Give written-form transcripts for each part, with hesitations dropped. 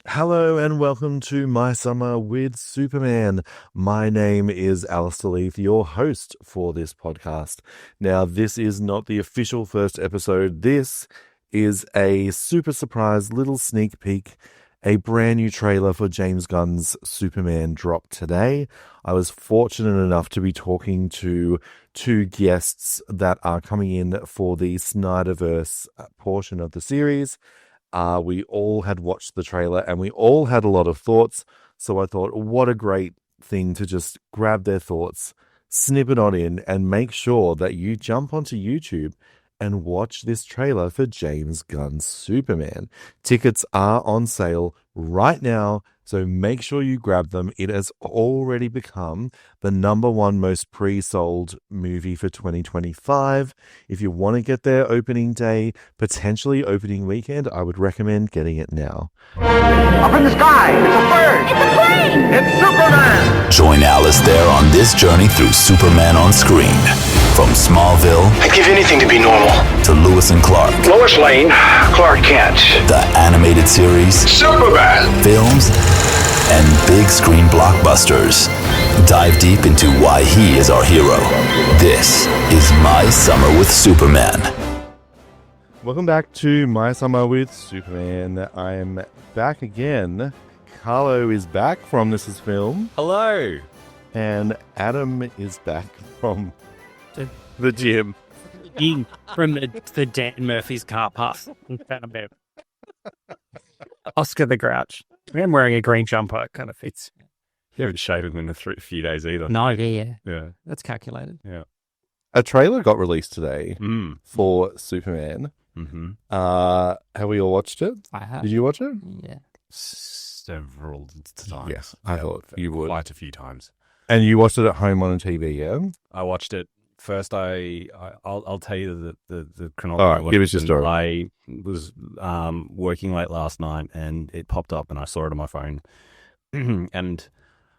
Hello and welcome to My Summer with Superman. My name is Alaisdair, your host for this podcast. Now, this is not the official first episode. This is a super surprise little sneak peek. A brand new trailer for James Gunn's Superman dropped today. I was fortunate enough to be talking to two guests that are coming in for the Snyderverse portion of the series. We all had watched the trailer and we all had a lot of thoughts. So I thought, what a great thing to just grab their thoughts, snip it on in, and make sure that you jump onto YouTube and watch this trailer for James Gunn's Superman. Tickets are on sale right now, so make sure you grab them. It has already become the #1 most pre-sold movie for 2025. If you want to get there opening day, potentially opening weekend, I would recommend getting it now. Up in the sky, it's a bird! It's a plane! It's Superman! Join Alaisdair on this journey through Superman on screen. From Smallville I'd give anything to be normal. to Lewis and Clark, Lois Lane, Clark Kent. the animated series, Superman! films, and big screen blockbusters. Dive deep into why he is our hero. This is My Summer with Superman. Welcome back to My Summer with Superman. I'm back again. Carlo is back from This Is Film. Hello. And Adam is back from the gym. From the Dan Murphy's car park. Oscar the Grouch. I'm wearing a green jumper. It kind of fits. You haven't shaved him in a few days either. No, yeah. Yeah. That's calculated. Yeah. A trailer got released today Mm. for Superman. Mm-hmm. Have we all watched it? I have. Did you watch it? Yeah. Several times. Yes, I thought you would. Quite a few times. And you watched it at home on a TV, yeah? I watched it first. I'll tell you the chronology. All right, give us your story. I was working late last night and it popped up and I saw it on my phone. And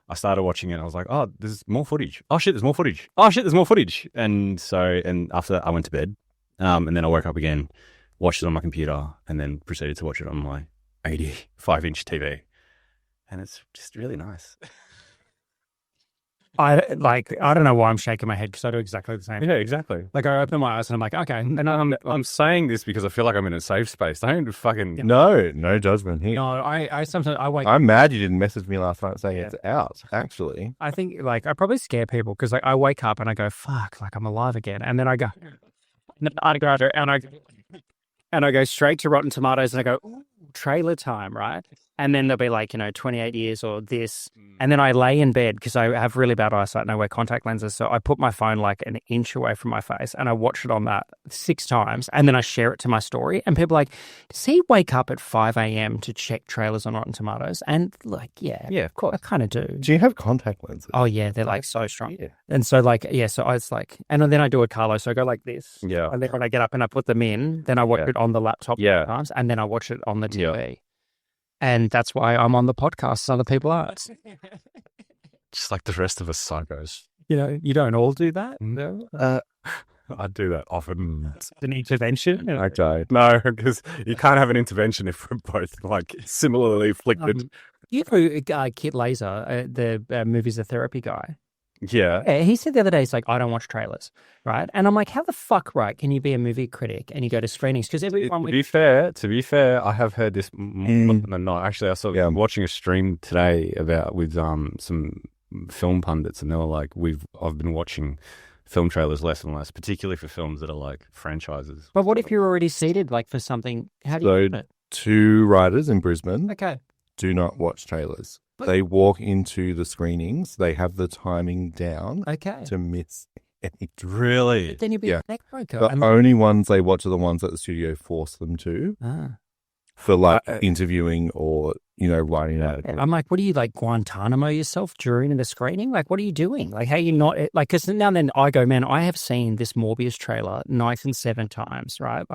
I started watching it and I was like, oh, there's more footage. Oh shit, there's more footage. Oh shit, there's more footage. And after that I went to bed. And then I woke up again, watched it on my computer, and then proceeded to watch it on my 85-inch TV. And it's just really nice. I don't know why I'm shaking my head because I do exactly the same. Yeah, exactly. Like I open my eyes and I'm like, okay. And I'm saying this because I feel like I'm in a safe space. Don't fucking... No judgment here. no, I sometimes I wake. I'm mad you didn't message me last night saying it's out, actually. I think I probably scare people because I wake up and I go, fuck, I'm alive again. And then I go, and I go straight to Rotten Tomatoes and I go, ooh, trailer time, right? And then there'll be 28 years or this. And then I lay in bed because I have really bad eyesight and I wear contact lenses. So I put my phone an inch away from my face and I watch it on that 6 times. And then I share it to my story. And people are like, does he wake up at 5 a.m. to check trailers on Rotten Tomatoes? And yeah, of course. I kind of do. Do you have contact lenses? Oh, yeah, they're so strong. Yeah. And so so I was and then I do a Carlo. So I go like this. Yeah. And then when I get up and I put them in, then I watch it on the laptop sometimes, and then I watch it on the TV. Yeah. And that's why I'm on the podcast. Other people aren't. Just like the rest of us psychos. You don't all do that? No. I do that often. It's an intervention. Okay. No, because you can't have an intervention if we're both similarly afflicted. You know, Kit Laser, the movie's a therapy guy. Yeah. Yeah, he said the other day, he's like, I don't watch trailers, right? And I'm like, how the fuck, right, can you be a movie critic and you go to screenings? Because everyone... To be fair, I have heard this more than not. Actually, I saw watching a stream today with some film pundits, and they were like, I've been watching film trailers less and less, particularly for films that are franchises. But what if you're already seated for something? How do you do it? 2 writers in Brisbane do not watch trailers. They walk into the screenings. They have the timing down to miss anything. Really? But then you'd be a neck breaker. The only ones they watch are the ones that the studio force them to for interviewing or, writing out. I'm like, what are you, Guantanamo yourself during the screening? What are you doing? How you not, because now and then I go, man, I have seen this Morbius trailer 97 times, right?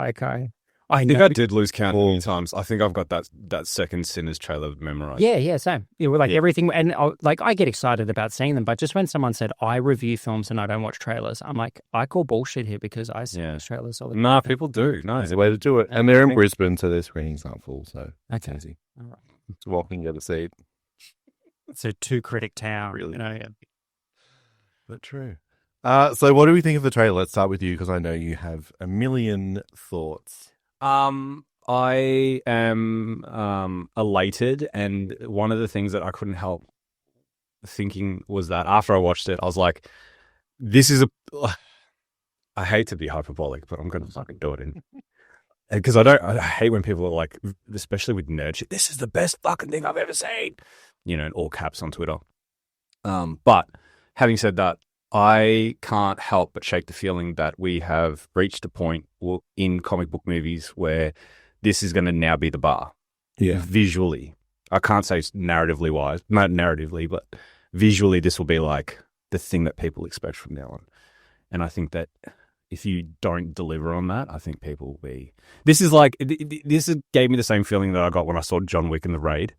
I think I did lose count many times. I think I've got that second Sinners trailer memorized. Yeah, same. Everything, and I get excited about seeing them, but just when someone said, I review films and I don't watch trailers, I'm like, I call bullshit here because I see trailers all the time. Nah, people do. No. There's a way to do it. And they're in Brisbane, so their screenings aren't full, so it's easy. All right. Just walk and get a seat. It's a two-critic town. Really? You know, yeah. But true. So what do we think of the trailer? Let's start with you because I know you have a million thoughts. I am elated, and one of the things that I couldn't help thinking was that after I watched it, I was like, "This is a." I hate to be hyperbolic, but I'm going to fucking do it because I hate when people are like, especially with nerd shit. This is the best fucking thing I've ever seen, in all caps on Twitter. But having said that, I can't help but shake the feeling that we have reached a point in comic book movies where this is going to now be the bar. Yeah. Visually. I can't say narratively wise, not narratively, but visually this will be like the thing that people expect from now on. And I think that if you don't deliver on that, I think people will be... This gave me the same feeling that I got when I saw John Wick and The Raid,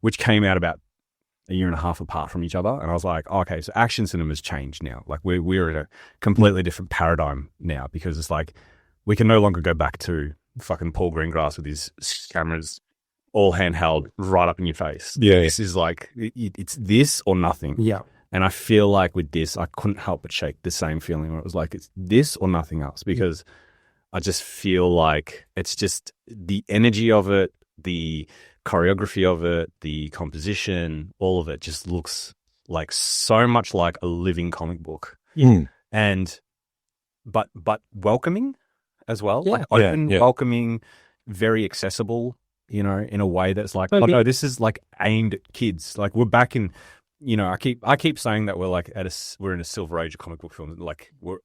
which came out about a year and a half apart from each other. And I was like, okay, so action cinema's changed now. Like we're in a completely different paradigm now because it's like we can no longer go back to fucking Paul Greengrass with his cameras all handheld right up in your face. Yeah. This is like, it's this or nothing. Yeah. And I feel like with this, I couldn't help but shake the same feeling where it was like, it's this or nothing else because I just feel like it's just the energy of it, the choreography of it, the composition, all of it just looks like so much like a living comic book. Mm. And but welcoming as well. Yeah. Like open, welcoming, very accessible, in a way that's like, oh no, this is like aimed at kids. Like we're back in, I keep saying that we're like we're in a silver age of comic book films. Like we're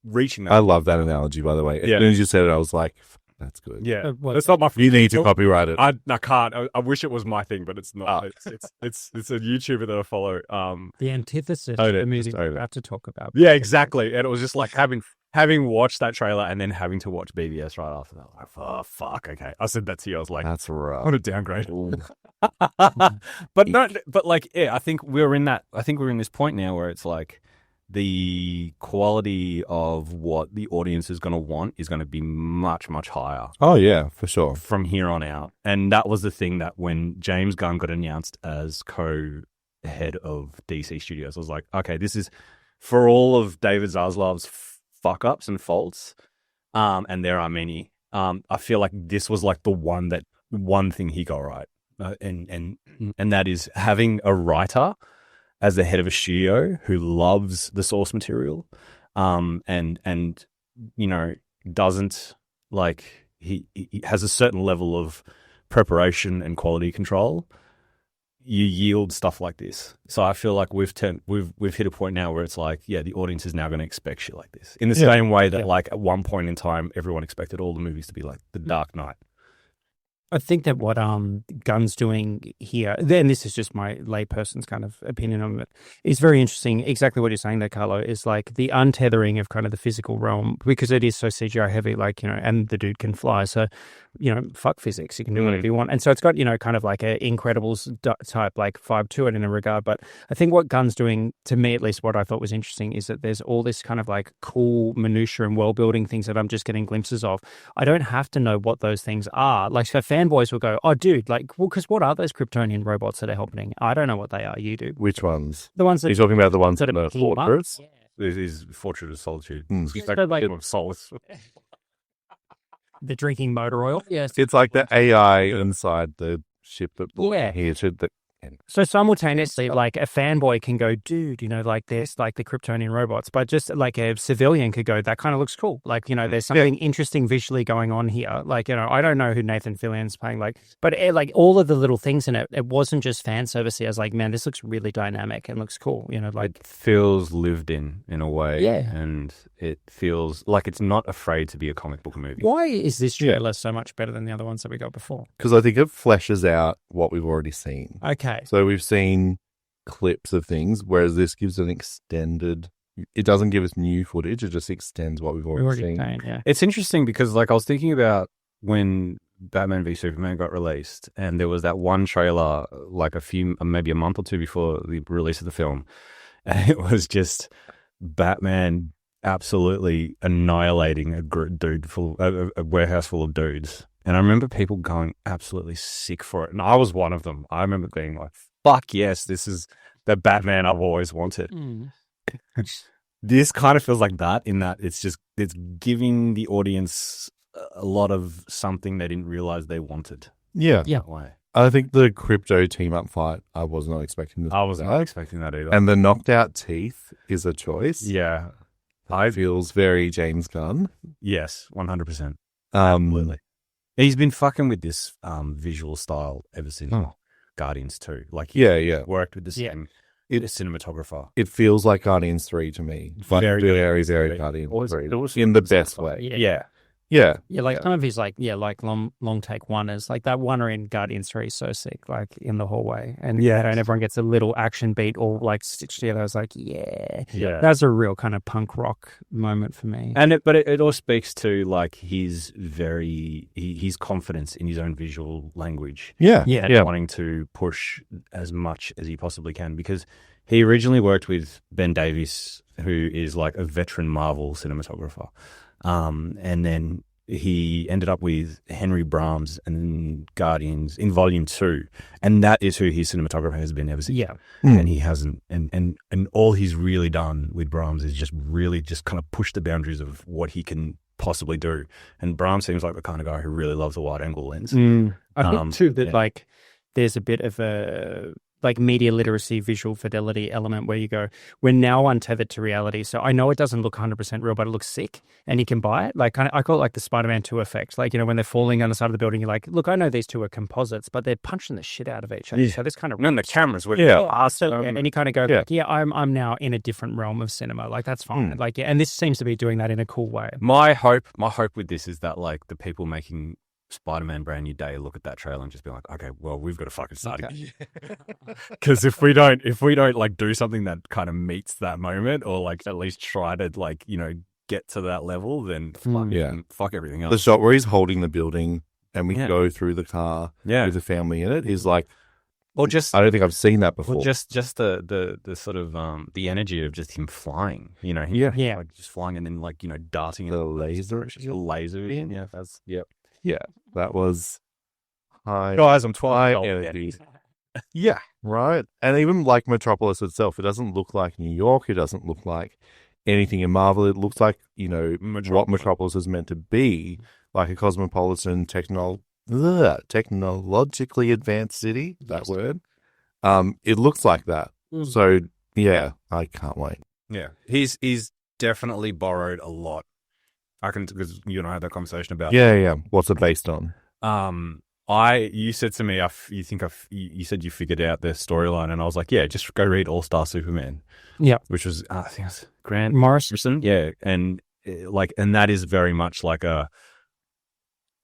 reaching that. I love that analogy, by the way. As soon as you said it, I was like, that's good. Yeah, that's not my. You need to copyright it. I can't. I wish it was my thing, but it's not. It's a YouTuber that I follow. The antithesis of the movie we're about to talk about. Yeah, exactly. And it was just like having watched that trailer and then having to watch BBS right after that. Like, oh fuck. Okay, I said that to you. I was like, that's rough. What a downgrade. But like, yeah, I think we're in this point now where it's like the quality of what the audience is going to want is going to be much, much higher. Oh, yeah, for sure. From here on out. And that was the thing that when James Gunn got announced as co-head of DC Studios, I was like, okay, this is for all of David Zaslav's fuck-ups and faults, and there are many, I feel like this was like the one thing he got right. And that is having a writer as the head of a studio who loves the source material, and doesn't like he has a certain level of preparation and quality control. You yield stuff like this. So I feel like we've hit a point now where it's like, yeah, the audience is now going to expect shit like this. In the same way that like at one point in time, everyone expected all the movies to be like The Dark Knight. I think that what Gunn's doing here, and this is just my layperson's kind of opinion on it, is very interesting. Exactly what you're saying there, Carlo, is like the untethering of kind of the physical realm, because it is so CGI heavy, like, and the dude can fly. So, fuck physics. You can do whatever you want. And so it's got, kind of like a Incredibles type like vibe to it in a regard. But I think what Gunn's doing, to me at least, what I thought was interesting is that there's all this kind of like cool minutiae and world building things that I'm just getting glimpses of. I don't have to know what those things are. Like, so fanboys will go, oh, dude, like, well, because what are those Kryptonian robots that are helping? I don't know what they are. You do. Which ones? The ones that... You're talking about the ones that are fortress? Yeah. This is Fortress of Solitude. It's like of solace. The drinking motor oil. Yes. It's like the AI inside the ship that here to the... So simultaneously, like a fanboy can go, dude, like this, like the Kryptonian robots, but just like a civilian could go, that kind of looks cool. Like, there's something interesting visually going on here. Like, I don't know who Nathan Fillion's playing, but like all of the little things in it, it wasn't just fan servicey. I was like, man, this looks really dynamic and looks cool. Like it feels lived in a way. Yeah. And it feels like it's not afraid to be a comic book movie. Why is this trailer so much better than the other ones that we got before? Because I think it fleshes out what we've already seen. Okay. So we've seen clips of things, whereas this gives an extended... It doesn't give us new footage, it just extends what we've already seen. Yeah. It's interesting because, like, I was thinking about when Batman v Superman got released, and there was that one trailer, like maybe a month or two before the release of the film, and it was just Batman absolutely annihilating a warehouse full of dudes. And I remember people going absolutely sick for it. And I was one of them. I remember being like, fuck yes, this is the Batman I've always wanted. This kind of feels like that, in that it's giving the audience a lot of something they didn't realize they wanted. Yeah. That way. I think the Crypto team-up fight, I was not expecting this. I was not expecting that either. And the knocked out teeth is a choice. Yeah. It feels very James Gunn. Yes, 100%. Absolutely. He's been fucking with this visual style ever since Guardians 2. Like, Yeah. worked with the same cinematographer. It feels like Guardians 3 to me. Very Guardians 3. It was in the best way. Yeah. Yeah. Yeah, like some of his like long take one-ers, like that one in Guardians 3 is so sick, like in the hallway. And and everyone gets a little action beat all like stitched together. I was like, yeah. That's a real kind of punk rock moment for me. And but it all speaks to like his confidence in his own visual language. Yeah. And wanting to push as much as he possibly can, because he originally worked with Ben Davis, who is like a veteran Marvel cinematographer. And then he ended up with Henry Brahms and Guardians in Volume 2, and that is who his cinematographer has been ever since. Yeah. And he hasn't, and all he's really done with Brahms is just really just kind of push the boundaries of what he can possibly do. And Brahms seems like the kind of guy who really loves a wide angle lens. I think too that like there's a bit of a like media literacy, visual fidelity element where you go, we're now untethered to reality. So I know it doesn't look 100% real, but it looks sick and you can buy it. Like I call it like the Spider-Man 2 effect. Like, you know, when they're falling on the side of the building, you're like, look, I know these two are composites, but they're punching the shit out of each other. So this kind of... And the cameras were... and you kind of go, I'm now in a different realm of cinema. Like, that's fine. Like, and this seems to be doing that in a cool way. My hope with this is that like the people making Spider-Man Brand New Day look at that trailer and just be like, okay, well, we've got to fucking start again. Because if we don't like do something that kind of meets that moment, or like at least try to like, you know, get to that level, then fuck everything else. The shot where he's holding the building and we go through the car with the family in it is like, or just, I don't think I've seen that before. Or just the sort of the energy of just him flying, you know, like just flying and then like, you know, darting the laser in. Yeah, that's Yeah, that was high. Guys, I'm 12. Energy. Yeah, right. And even like Metropolis itself, it doesn't look like New York. It doesn't look like anything in Marvel. It looks like, you know, what Metropolis is meant to be, like a cosmopolitan, technologically advanced city. That word. It looks like that. So yeah, I can't wait. Yeah, he's definitely borrowed a lot. Because you and I had that conversation about. Yeah. What's it based on? You said to me, you said you figured out the storyline, and I was like, yeah, just go read All Star Superman. Yeah, which was I think it was Grant Morrison. Yeah, and and that is very much like a.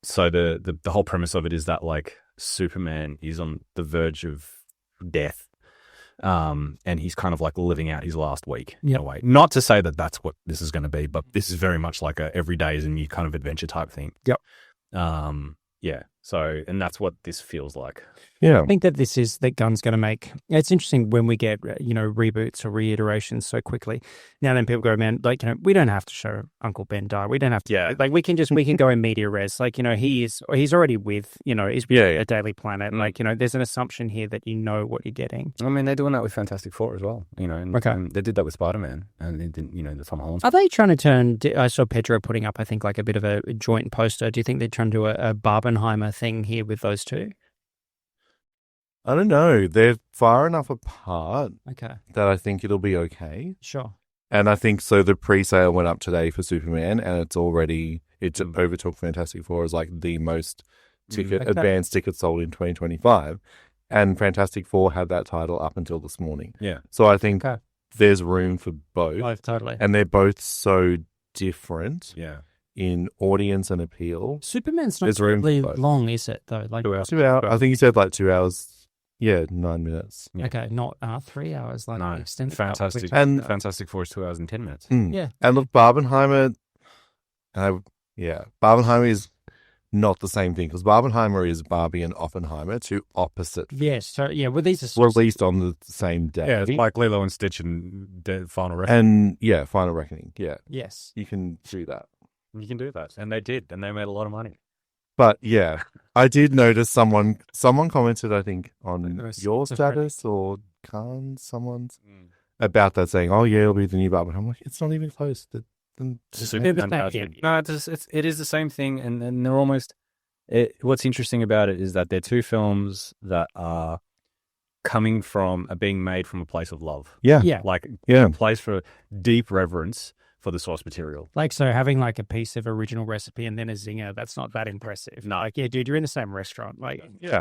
So the whole premise of it is that like Superman is on the verge of death. And he's kind of like living out his last week in a way. Not to say that that's what this is going to be, but this is very much like a every day is a new kind of adventure type thing. Yep. So, and that's what this feels like. Yeah. I think that that Gunn's going to make, it's interesting when we get, you know, reboots or reiterations so quickly. Now then people go, man, like, you know, we don't have to show Uncle Ben die. We don't have to, like, we can go in media res. Like, you know, he's already with, you know, he's a Daily Planet. Like, you know, there's an assumption here that you know what you're getting. I mean, they're doing that with Fantastic Four as well, you know, and they did that with Spider-Man and they didn't, you know, the Tom Holland. Are they trying to turn, I saw Pedro putting up, I think, like a bit of a joint poster. Do you think they're trying to do a Barbenheimer thing here with those two? I don't know. They're far enough apart that I think it'll be okay. Sure. And I think so the pre-sale went up today for Superman and it overtook Fantastic Four as like the most advanced tickets sold in 2025. And Fantastic Four had that title up until this morning. Yeah. So I think there's room for both. Both, totally. And they're both so different. Yeah. In audience and appeal. Superman's not really long, is it, though? Like 2 hours. 2 hours. I think you said like 2 hours. Yeah, 9 minutes. Yeah. Okay, not 3 hours. Like no, extended. Fantastic Four is 2 hours and 10 minutes. Yeah. And look, Barbenheimer, Barbenheimer is not the same thing because Barbenheimer is Barbie and Oppenheimer, two opposite. Yes. So, these are released on the same day. Yeah, it's like Lilo and Stitch and Final Reckoning. And Final Reckoning. Yeah. Yes. You can do that. You can do that. And they did. And they made a lot of money. But yeah, I did notice someone commented, I think, on It was- your it's a friend. status or someone's about that, saying, "Oh yeah, it'll be the new Batman." I'm like, it's not even close. Superman Batman. No, it is the same thing, and they're almost. What's interesting about it is that they're two films that are are being made from a place of love. Yeah, Yeah. Like yeah. a place for deep reverence for the source material. Like, so having like a piece of original recipe and then a zinger, that's not that impressive. No. Like, yeah, dude, you're in the same restaurant. Like, Yeah.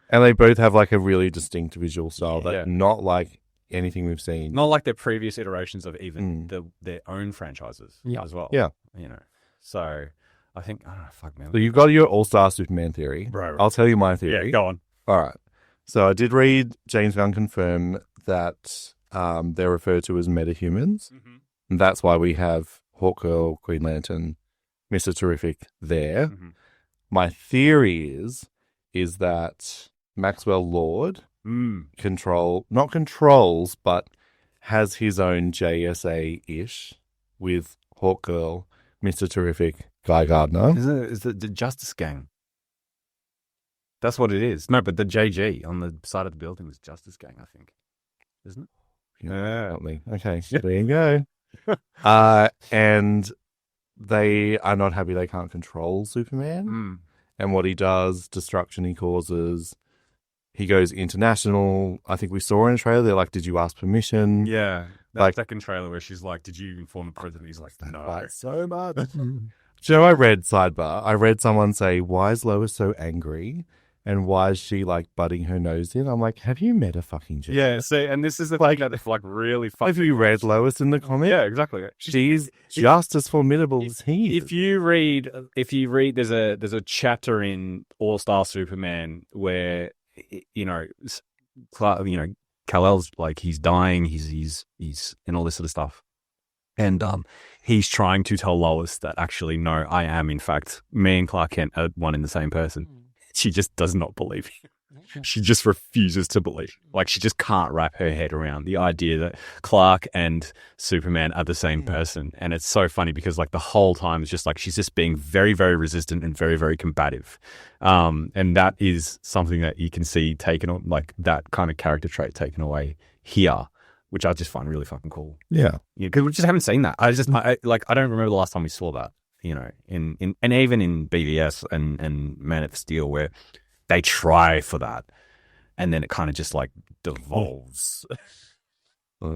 And they both have like a really distinct visual style that Yeah. not like anything we've seen. Not like their previous iterations of even their own franchises as well. Yeah. You know, so I think, oh, fuck, man. So you've got your All-Star Superman theory. Right. I'll tell you my theory. Yeah, go on. All right. So I did read James Gunn confirm that they're referred to as metahumans. Mm-hmm. And that's why we have Hawkgirl, Green Lantern, Mr. Terrific there. Mm-hmm. My theory is that Maxwell Lord not controls, but has his own JSA-ish with Hawkgirl, Mr. Terrific, Guy Gardner. Is it the Justice Gang? That's what it is. No, but the JG on the side of the building was Justice Gang, I think. Isn't it? Yeah. Okay, there you go. And they are not happy they can't control Superman. And what he does, destruction he causes. He goes international. I think we saw in a trailer, they're like, did you ask permission? Yeah. That Like- second trailer where she's like, did you inform the president? He's like, no. Right, so much. Do you know, I read someone say, why is Lois so angry? And why is she like butting her nose in? I'm like, have you met a fucking Jew? Yeah, see, and this is the thing that like really Have you read Lois in the comic? Yeah, exactly. She's just as formidable as he is. If you read, there's a chapter in All Star Superman where Kal-El's like he's dying, he's and all this sort of stuff, and he's trying to tell Lois that actually no, I am in fact me and Clark Kent are one and the same person. She just does not believe him. She just refuses to believe. Like, she just can't wrap her head around the idea that Clark and Superman are the same person. And it's so funny because, like, the whole time it's just like she's just being very, very resistant and very, very combative. And that is something that you can see taken, like, that kind of character trait taken away here, which I just find really fucking cool. Yeah. Because we just haven't seen that. I don't remember the last time we saw that. You know, in and even in BVS and Man of Steel, where they try for that, and then it kind of just like devolves.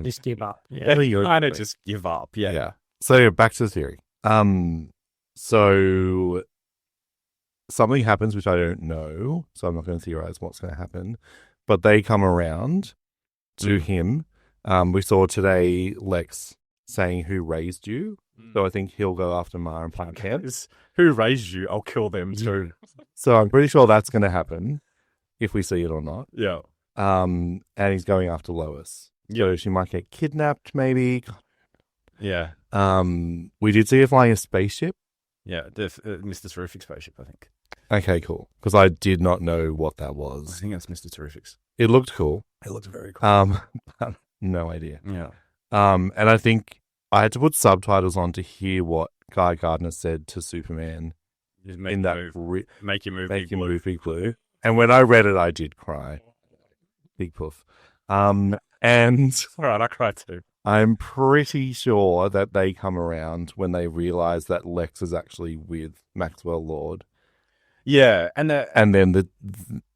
Just give up. Yeah. Kind of just give up. Yeah. Yeah. So back to the theory. So something happens which I don't know, so I'm not going to theorize what's going to happen. But they come around to him. We saw today Lex saying, "Who raised you?" So I think he'll go after Mara and Clark Kent. Who raised you? I'll kill them too. So I'm pretty sure that's going to happen, if we see it or not. Yeah. And he's going after Lois. So she might get kidnapped, maybe. Yeah. We did see her flying a spaceship. Yeah. The Mr. Terrific spaceship, I think. Okay, cool. Because I did not know what that I was. think that's Mr. Terrific's. It looked cool. It looks very cool. But no idea. Yeah. And I think I had to put subtitles on to hear what Guy Gardner said to Superman Just make in you that move. Make you move. Make Big You Blue. Move, Big Blue. And when I read it, I did cry. Big puff. And All right, I cried too. I'm pretty sure that they come around when they realize that Lex is actually with Maxwell Lord. Yeah, and then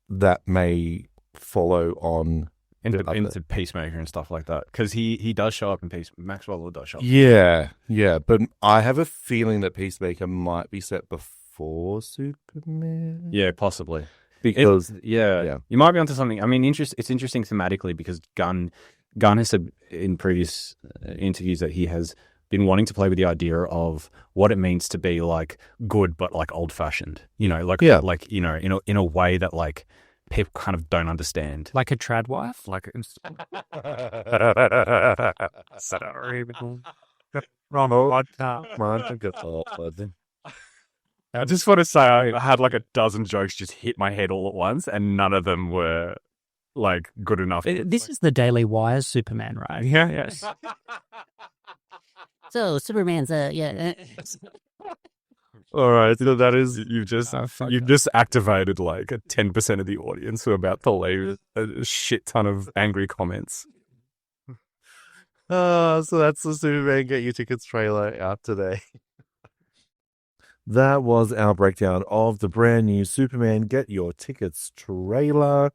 that may follow on into Peacemaker and stuff like that, because he does show up in Maxwell Lord does show up. Yeah, but I have a feeling that Peacemaker might be set before Superman. Yeah, possibly. Because you might be onto something. I mean, it's interesting thematically because Gunn has said in previous interviews that he has been wanting to play with the idea of what it means to be like good but like old fashioned. You know, like you know, in a way that like people kind of don't understand. Like a trad wife? Like Sorry. I just want to say I had like a dozen jokes just hit my head all at once, and none of them were like good enough. This is the Daily Wire Superman, right? Yeah, yes. So Superman's All right, that is You've just activated like 10% of the audience who are about to leave a shit ton of angry comments. so that's the Superman Get Your Tickets trailer out today. That was our breakdown of the brand new Superman Get Your Tickets trailer.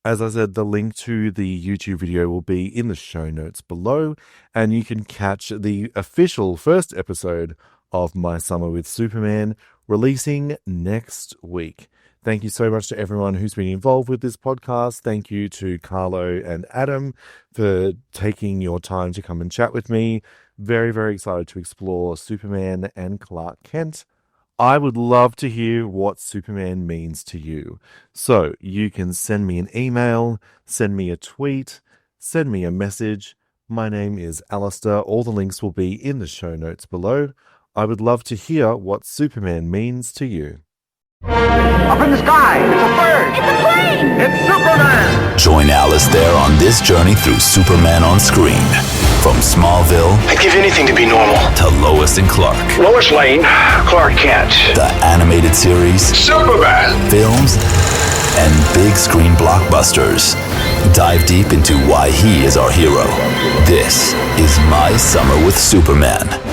As I said, the link to the YouTube video will be in the show notes below, and you can catch the official first episode of My Summer with Superman releasing next week. Thank you so much to everyone who's been involved with this podcast. Thank you to Carlo and Adam for taking your time to come and chat with me. Very, very excited to explore Superman and Clark Kent. I would love to hear what Superman means to you. So you can send me an email, send me a tweet, send me a message. My name is Alaisdair. All the links will be in the show notes below. I would love to hear what Superman means to you. Up in the sky, it's a bird. It's a plane. It's Superman. Join Alaisdair on this journey through Superman on screen. From Smallville I'd give anything to be normal. to Lois and Clark, Lois Lane, Clark Kent. the animated series, Superman. films, and big screen blockbusters. Dive deep into why he is our hero. This is My Summer with Superman.